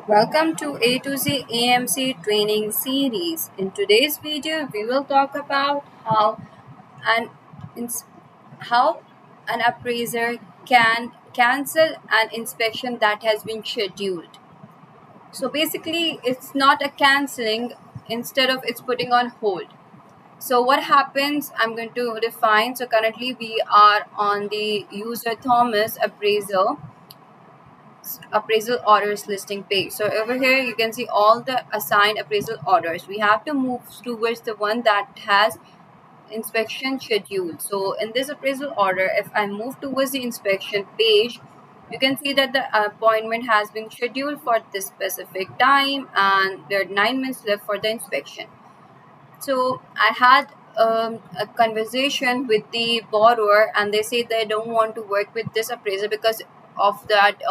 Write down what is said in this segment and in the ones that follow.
Welcome to A to Z AMC training series. In today's video, we will talk about an ins- how an appraiser can cancel an inspection that has been scheduled. So basically, it's not a canceling, instead of it's putting on hold. So what happens, I'm going to define. So currently we are on the user Thomas appraisal orders listing page. So over here you can see all the assigned appraisal orders. We have to move towards the one that has inspection schedule. So in this appraisal order, if I move towards the inspection page, you can see that the appointment has been scheduled for this specific time and there are 9 minutes left for the inspection. So I had a conversation with the borrower, and they say they don't want to work with this appraiser because of that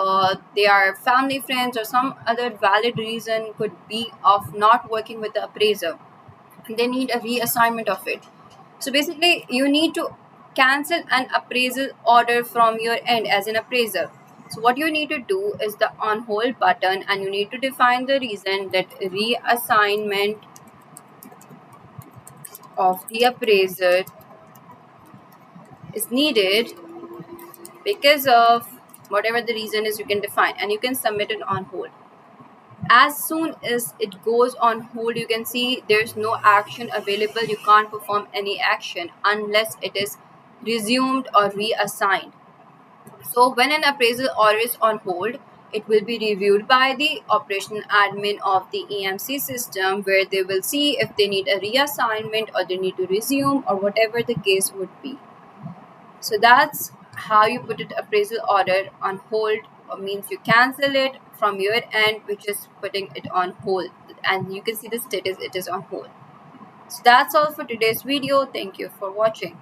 they are family friends or some other valid reason could be of not working with the appraiser. They need a reassignment of it. So basically, you need to cancel an appraisal order from your end as an appraiser. So what you need to do is the on hold button, and you need to define the reason that reassignment of the appraiser is needed because of whatever the reason is. You can define and you can submit it on hold. As soon as it goes on hold, you can see there's no action available. You can't perform any action unless it is resumed or reassigned. So when an appraisal order is on hold, it will be reviewed by the operational admin of the EMC system, where they will see if they need a reassignment or they need to resume or whatever the case would be. So that's how you put it appraisal order on hold, or means you cancel it from your end, which is putting it on hold, and you can see the status, it is on hold. So that's all for today's video. Thank you for watching.